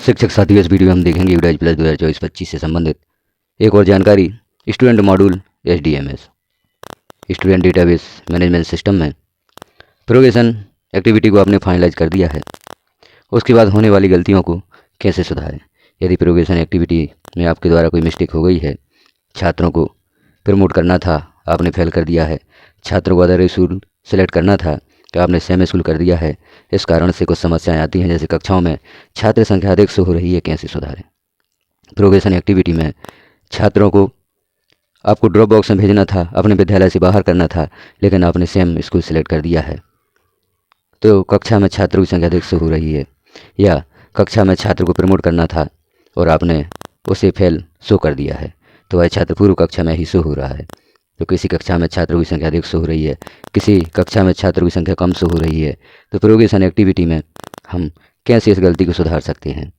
शिक्षक साथियों, इस वीडियो में हम देखेंगे यूडाइज प्लस 2024-25 से संबंधित एक और जानकारी। Student module SDMS student database management system में प्रोग्रेशन एक्टिविटी को आपने फाइनलाइज कर दिया है। उसके बाद होने वाली गलतियों को कैसे सुधारें। यदि प्रोग्रेशन एक्टिविटी में आपके द्वारा कोई मिस्टेक हो गई है, छात्रों को प्रमोट करना था, आपने फेल कर दिया है, छात्रों को अदर स्कूल सेलेक्ट करना था तो आपने सेम स्कूल कर दिया है। इस कारण से कुछ समस्याएं आती हैं, जैसे कक्षाओं में छात्र संख्या अधिक से हो रही है, कैसे सुधारें। प्रोग्रेशन एक्टिविटी में छात्रों को आपको ड्रॉप बॉक्स में भेजना था, अपने विद्यालय से बाहर करना था, लेकिन आपने सेम स्कूल सेलेक्ट कर दिया है तो कक्षा में छात्रों की संख्या अधिक से हो रही है। या कक्षा में छात्र को प्रमोट करना था और आपने उसे फेल शो कर दिया है तो वह छात्र पूर्व कक्षा में ही शो हो रहा है। तो किसी कक्षा में छात्रों की संख्या अधिक शो हो रही है, किसी कक्षा में छात्रों की संख्या कम शो हो रही है, तो प्रोग्रेशन एक्टिविटी में हम कैसे इस गलती को सुधार सकते हैं,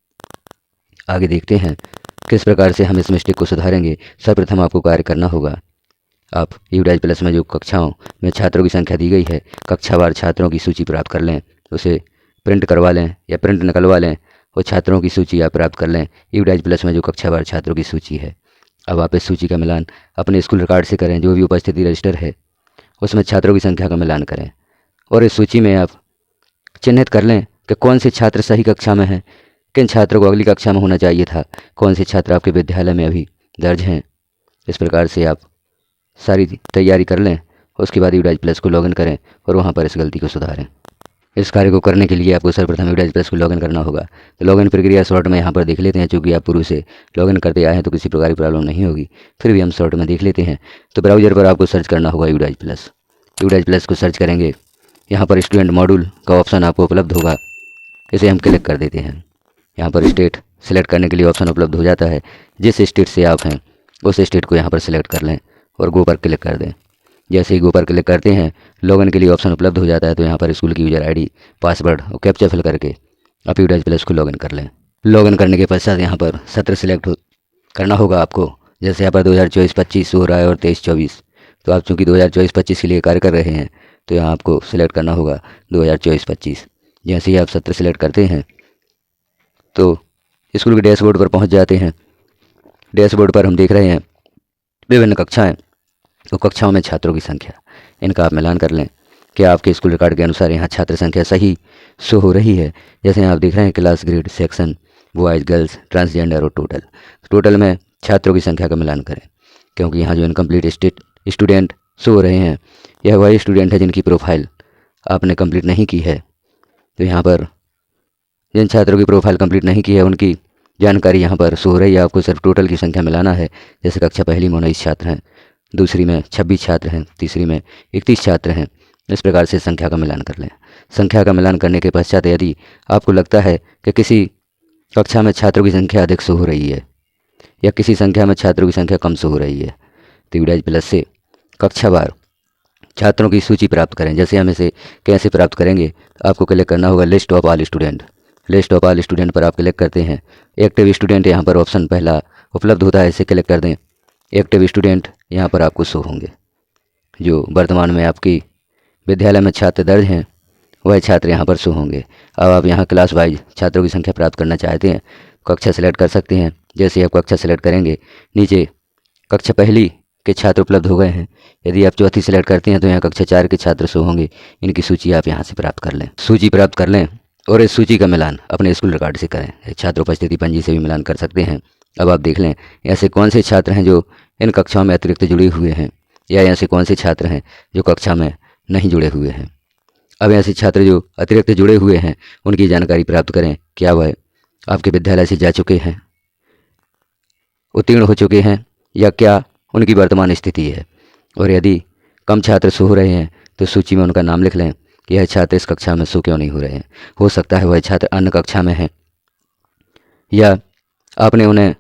आगे देखते हैं किस प्रकार से हम इस मिस्टेक को सुधारेंगे। सर्वप्रथम आपको कार्य करना होगा, आप यूडाइज प्लस में जो कक्षाओं में छात्रों की संख्या दी गई है, कक्षावार छात्रों की सूची प्राप्त कर लें, उसे प्रिंट करवा लें या प्रिंट निकलवा लें और छात्रों की सूची आप प्राप्त कर लें। यूडाइज प्लस में जो कक्षावार छात्रों की सूची है, अब आप इस सूची का मिलान अपने स्कूल रिकॉर्ड से करें। जो भी उपस्थिति रजिस्टर है उसमें छात्रों की संख्या का मिलान करें और इस सूची में आप चिन्हित कर लें कि कौन से छात्र सही कक्षा में हैं, किन छात्रों को अगली कक्षा में होना चाहिए था, कौन से छात्र आपके विद्यालय में अभी दर्ज हैं। इस प्रकार से आप सारी तैयारी कर लें। उसके बाद यूडाइज प्लस को लॉगिन करें और वहाँ पर इस गलती को सुधारें। इस कार्य को करने के लिए आपको सर्वप्रथम यूडाइज प्लस को लॉगिन करना होगा। तो लॉगिन प्रक्रिया शॉर्ट में यहाँ पर देख लेते हैं। चूँकि आप पूर्व से लॉगिन करते आए हैं तो किसी प्रकार की प्रॉब्लम नहीं होगी, फिर भी हम शॉर्ट में देख लेते हैं। तो ब्राउज़र पर आपको सर्च करना होगा यूडाइज प्लस। यूडाइज प्लस को सर्च करेंगे, यहाँ पर स्टूडेंट मॉड्यूल का ऑप्शन आपको उपलब्ध होगा, इसे हम क्लिक कर देते हैं। यहाँ पर स्टेट सेलेक्ट करने के लिए ऑप्शन उपलब्ध हो जाता है। जिस स्टेट से आप हैं उस स्टेट को यहाँ पर सिलेक्ट कर लें और गो पर क्लिक कर दें। जैसे ही गो पर क्लिक करते हैं, लॉगिन के लिए ऑप्शन उपलब्ध हो जाता है। तो यहाँ पर स्कूल की यूज़र ID, पासवर्ड और कैप्चा फिल करके आप यूडाइज प्लस को लॉगिन कर लें। लॉगिन करने के पश्चात यहाँ पर सत्र सिलेक्ट करना होगा आपको। जैसे यहाँ पर 2024-25 हो रहा है और 23-24, तो आप चूँकि 2024-25 के लिए कार्य कर रहे हैं तो यहाँ आपको सिलेक्ट करना होगा 2024-25। जैसे ही आप सत्र सिलेक्ट करते हैं तो स्कूल के डैशबोर्ड पर पहुँच जाते हैं। डैशबोर्ड पर हम देख रहे हैं विभिन्न कक्षाएँ, तो कक्षाओं में छात्रों की संख्या, इनका आप मिलान कर लें कि आपके स्कूल रिकॉर्ड के अनुसार यहाँ छात्र संख्या सही शो हो रही है। जैसे आप देख रहे हैं class, grade, section, boys, girls, transgender और टोटल। टोटल में छात्रों की संख्या का मिलान करें, क्योंकि यहाँ जो इनकम्प्लीट स्टूडेंट शो हो रहे हैं यह वही स्टूडेंट है जिनकी प्रोफाइल आपने कंप्लीट नहीं की है। तो यहाँ पर जिन छात्रों की प्रोफाइल कंप्लीट नहीं की है उनकी जानकारी यहाँ पर शो हो रही है। आपको सिर्फ टोटल की संख्या मिलाना है। जैसे कक्षा पहली में 19 छात्र हैं, दूसरी में 26 छात्र हैं, तीसरी में 31 छात्र हैं। इस प्रकार से संख्या का मिलान कर लें। संख्या का मिलान करने के पश्चात यदि आपको लगता है कि किसी कक्षा में छात्रों की संख्या अधिक शो हो रही है या किसी संख्या में छात्रों की संख्या कम शो हो रही है, तो यूडाइज प्लस से कक्षावार छात्रों की सूची प्राप्त करें। जैसे हम इसे कैसे प्राप्त करेंगे, आपको क्लिक करना होगा list of all student. List of all student पर आप क्लिक करते हैं। एक्टिव स्टूडेंट यहाँ पर ऑप्शन पहला उपलब्ध होता है, इसे क्लिक कर दें। एक्टिव स्टूडेंट यहाँ पर आपको शो होंगे। जो वर्तमान में आपकी विद्यालय में छात्र दर्ज हैं वह छात्र यहाँ पर शो होंगे। अब आप यहाँ क्लास वाइज छात्रों की संख्या प्राप्त करना चाहते हैं, कक्षा सेलेक्ट कर सकते हैं। जैसे आप कक्षा सेलेक्ट करेंगे, नीचे कक्षा पहली के छात्र उपलब्ध हो गए हैं। यदि आप चौथी सेलेक्ट करते हैं तो यहाँ कक्षा 4 के छात्र शो होंगे। इनकी सूची आप यहाँ से प्राप्त कर लें। सूची प्राप्त कर लें और इस सूची का मिलान अपने स्कूल रिकॉर्ड से करें। छात्र उपस्थिति पंजी से भी मिलान कर सकते हैं। अब आप देख लें ऐसे कौन से छात्र हैं जो इन कक्षाओं में अतिरिक्त जुड़े हुए हैं, या ऐसे कौन से छात्र हैं जो कक्षा में नहीं जुड़े हुए हैं। अब ऐसे छात्र जो अतिरिक्त जुड़े हुए हैं उनकी जानकारी प्राप्त करें। क्या वह आपके विद्यालय से जा चुके हैं, उत्तीर्ण हो चुके हैं, या क्या उनकी वर्तमान स्थिति है। और यदि कम छात्र शो हो रहे हैं तो सूची में उनका नाम लिख लें कि यह छात्र इस कक्षा में शो क्यों नहीं हो रहे हैं। हो सकता है वह छात्र अन्य कक्षा में हैं, या आपने उन्हें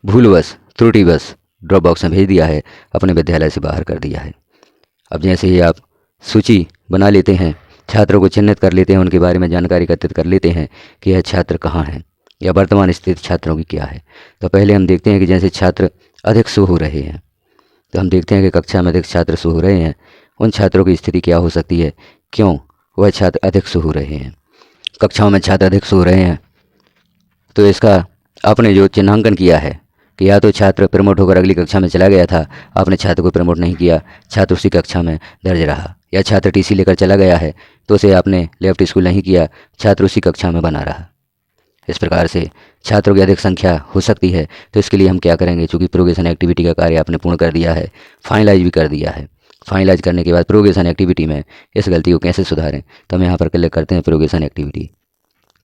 भूलवश, त्रुटिवश ड्रॉप बॉक्स में भेज दिया है, अपने विद्यालय से बाहर कर दिया है। अब जैसे ही आप सूची बना लेते हैं, छात्रों को चिन्हित कर लेते हैं, उनके बारे में जानकारी एकत्रित कर लेते हैं कि यह छात्र कहाँ हैं या वर्तमान स्थिति छात्रों की क्या है। तो पहले हम देखते हैं कि जैसे छात्र अधिक शो हो रहे हैं, तो हम देखते हैं कि कक्षा में अधिक छात्र शो हो रहे हैं, उन छात्रों की स्थिति क्या हो सकती है, क्यों वह छात्र अधिक शो हो रहे हैं। कक्षाओं में छात्र अधिक शो हो रहे हैं, तो इसका आपने जो चिन्हांकन किया है कि या तो छात्र प्रमोट होकर अगली कक्षा में चला गया था, आपने छात्र को प्रमोट नहीं किया, छात्र उसी कक्षा में दर्ज रहा, या छात्र टीसी लेकर चला गया है तो उसे आपने लेफ्ट स्कूल नहीं किया, छात्र उसी कक्षा में बना रहा। इस प्रकार से छात्रों की अधिक संख्या हो सकती है। तो इसके लिए हम क्या करेंगे, चूँकि प्रोग्रेशन एक्टिविटी का कार्य आपने पूर्ण कर दिया है, फाइनलाइज भी कर दिया है, फाइनलाइज करने के बाद प्रोग्रेशन एक्टिविटी में इस गलती को कैसे सुधारें, तो हम यहाँ पर क्लिक करते हैं प्रोग्रेशन एक्टिविटी।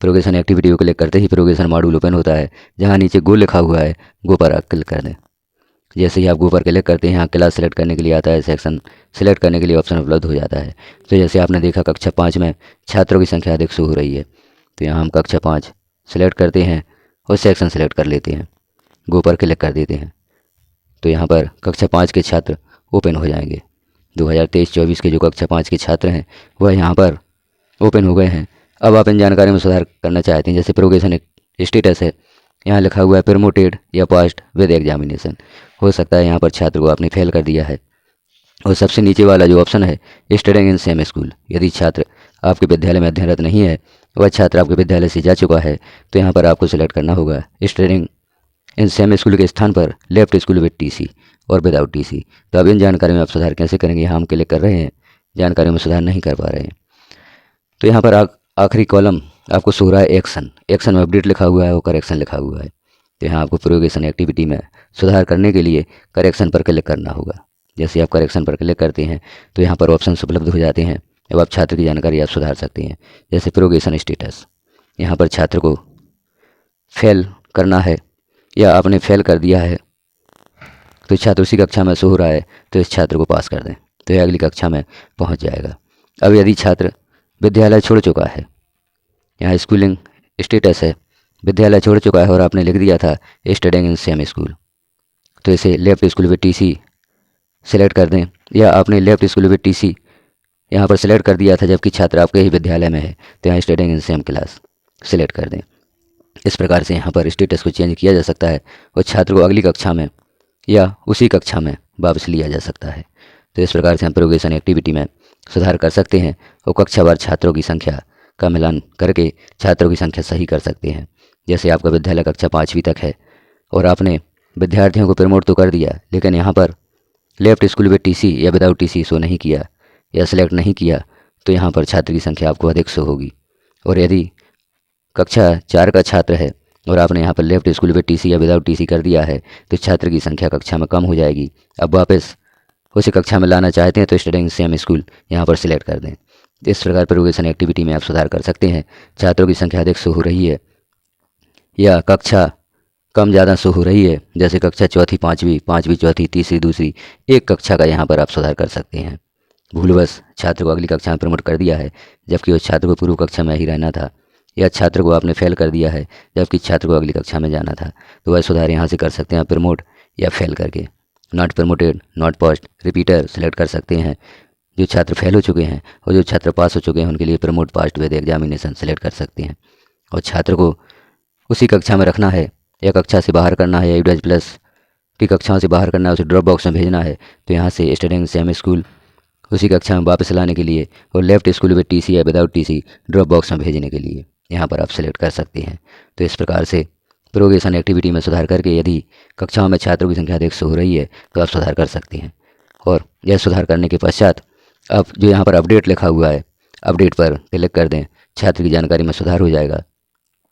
प्रोग्रेशन एक्टिविटी को क्लिक करते ही प्रोग्रेशन मॉड्यूल ओपन होता है। जहाँ नीचे गो लिखा हुआ है, गो पर क्लिक कर दें। जैसे ही आप गो पर क्लिक करते हैं, यहाँ क्लास सेलेक्ट करने के लिए आता है, सेक्शन सेलेक्ट करने के लिए ऑप्शन उपलब्ध हो जाता है। तो जैसे आपने देखा कक्षा 5 में छात्रों की संख्या अधिक शो हो रही है, तो यहाँ हम कक्षा 5 सेलेक्ट करते हैं और सेक्शन सेलेक्ट कर लेते हैं, गो पर क्लिक कर देते हैं। तो यहाँ पर कक्षा 5 के छात्र ओपन हो जाएंगे। 2023-24 के जो कक्षा 5 के छात्र हैं वह यहाँ पर ओपन हो गए हैं। अब आप इन जानकारी में सुधार करना चाहते हैं, जैसे प्रोग्रेशन स्टेटस है, यहाँ लिखा हुआ है प्रमोटेड या पास्ड विद एग्जामिनेशन। हो सकता है यहाँ पर छात्र को आपने फेल कर दिया है। और सबसे नीचे वाला जो ऑप्शन है स्टडिंग इन सेम स्कूल, यदि छात्र आपके विद्यालय में अध्ययनरत नहीं है, वह छात्र आपके विद्यालय से जा चुका है, तो यहाँ पर आपको सिलेक्ट करना होगा स्टडिंग इन सेम स्कूल के स्थान पर लेफ्ट स्कूल विद टीसी और विदाउट टीसी। तो अब इन जानकारी में आप सुधार कैसे करेंगे, यहाँ हम क्लिक कर रहे हैं, जानकारी में सुधार नहीं कर पा रहे हैं। तो यहाँ पर आखिरी कॉलम आपको शो रहा है एक्शन, एक्शन में अपडेट लिखा हुआ है और करेक्शन लिखा हुआ है। तो यहाँ आपको प्रोग्रेशन एक्टिविटी में सुधार करने के लिए करेक्शन पर क्लिक करना होगा। जैसे आप करेक्शन पर क्लिक करते हैं तो यहाँ पर ऑप्शन उपलब्ध हो जाते हैं। अब आप छात्र की जानकारी आप सुधार सकते हैं, जैसे प्रोग्रेशन स्टेटस, यहाँ पर छात्र को फेल करना है या आपने फेल कर दिया है तो छात्र उसी कक्षा में शो हो रहा है, तो इस छात्र को पास कर दें, तो यह अगली कक्षा में पहुँच जाएगा। अब यदि छात्र विद्यालय छोड़ चुका है, यहाँ स्कूलिंग स्टेटस है, विद्यालय छोड़ चुका है और आपने लिख दिया था स्टडिंग इन सेम स्कूल, तो इसे left school with TC select कर दें, या आपने लेफ्ट स्कूल विद टीसी यहाँ पर सेलेक्ट कर दिया था जबकि छात्र आपके ही विद्यालय में है, तो यहाँ studying in same class select कर दें। इस प्रकार से यहाँ पर स्टेटस को चेंज किया जा सकता है और छात्र को अगली कक्षा में या उसी कक्षा में वापस लिया जा सकता है। तो इस प्रकार से हम प्रोग्रेशन एक्टिविटी में सुधार कर सकते हैं और कक्षावार छात्रों की संख्या का मिलान करके छात्रों की संख्या सही कर सकते हैं। जैसे आपका विद्यालय कक्षा 5वीं तक है और आपने विद्यार्थियों को प्रमोट तो कर दिया, लेकिन यहाँ पर लेफ्ट स्कूल विद टीसी या विदाउट टीसी शो नहीं किया या सिलेक्ट नहीं किया, तो यहाँ पर छात्र की संख्या आपको अधिक शो होगी। और यदि कक्षा 4 का छात्र है और आपने यहाँ पर लेफ्ट स्कूल विद टीसी या विदाउट टीसी कर दिया है, तो छात्र की संख्या कक्षा में कम हो जाएगी। अब वापस उसी कक्षा में लाना चाहते हैं तो स्टडिंग सेम स्कूल यहाँ पर सिलेक्ट कर दें। इस प्रकार प्रोग्रेशन एक्टिविटी में आप सुधार कर सकते हैं। छात्रों की संख्या अधिक शो हो रही है या कक्षा कम ज़्यादा शो हो रही है, जैसे कक्षा 4वीं 5वीं 5वीं 4वीं 3री 2री, एक कक्षा का यहाँ पर आप सुधार कर सकते हैं। भूलवश छात्र को अगली कक्षा में प्रमोट कर दिया है जबकि उस छात्र को पूर्व कक्षा में ही रहना था, या छात्र को आपने फेल कर दिया है जबकि छात्र को अगली कक्षा में जाना था, तो वह सुधार यहाँ से कर सकते हैं प्रमोट या फेल करके। Not promoted, not passed, repeater select कर सकते हैं। जो छात्र फेल हो चुके हैं और जो छात्र पास हो चुके हैं उनके लिए promote passed with examination select कर सकते हैं। और छात्र को उसी कक्षा में रखना है या कक्षा से बाहर करना है, या यूडाइज प्लस की कक्षाओं से बाहर करना है, उसे ड्रॉप बॉक्स में भेजना है, तो यहाँ से स्टडिंग सेम स्कूल उसी कक्षा में वापस लाने के लिए और लेफ्ट स्कूल विद टीसी या विदाउट टीसी ड्रॉप बॉक्स में भेजने के लिए यहाँ पर आप सेलेक्ट कर सकते हैं। तो इस प्रकार से प्रोग्रेशन एक्टिविटी में सुधार करके यदि कक्षाओं में छात्रों की संख्या अधिक हो रही है तो आप सुधार कर सकते हैं। और यह सुधार करने के पश्चात अब जो यहाँ पर अपडेट लिखा हुआ है, अपडेट पर क्लिक कर दें, छात्र की जानकारी में सुधार हो जाएगा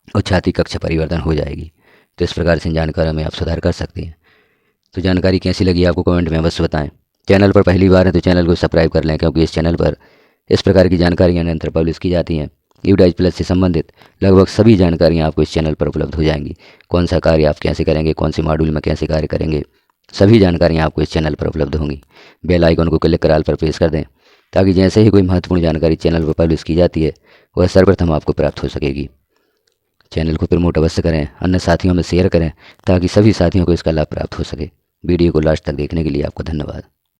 और छात्र की कक्षा परिवर्तन हो जाएगी। तो इस प्रकार से इन जानकारियों में आप सुधार कर सकते हैं। तो जानकारी कैसी लगी आपको कमेंट में अवश्य बताएं। चैनल पर पहली बार है तो चैनल को सब्सक्राइब कर लें, क्योंकि इस चैनल पर इस प्रकार की जानकारियाँ निरंतर पब्लिश की जाती हैं। यूडाइज प्लस से संबंधित लगभग सभी जानकारियाँ आपको इस चैनल पर उपलब्ध हो जाएंगी। कौन सा कार्य आप कैसे करेंगे, कौन से मॉड्यूल में कैसे कार्य करेंगे, सभी जानकारियाँ आपको इस चैनल पर उपलब्ध होंगी। बेल आइकन को क्लिक कर ऑल पर प्रेस कर दें, ताकि जैसे ही कोई महत्वपूर्ण जानकारी चैनल पर पब्लिश की जाती है वह सर्वप्रथम आपको प्राप्त हो सकेगी। चैनल को प्रमोट अवश्य करें, अन्य साथियों में शेयर करें, ताकि सभी साथियों को इसका लाभ प्राप्त हो सके। वीडियो को लास्ट तक देखने के लिए आपको धन्यवाद।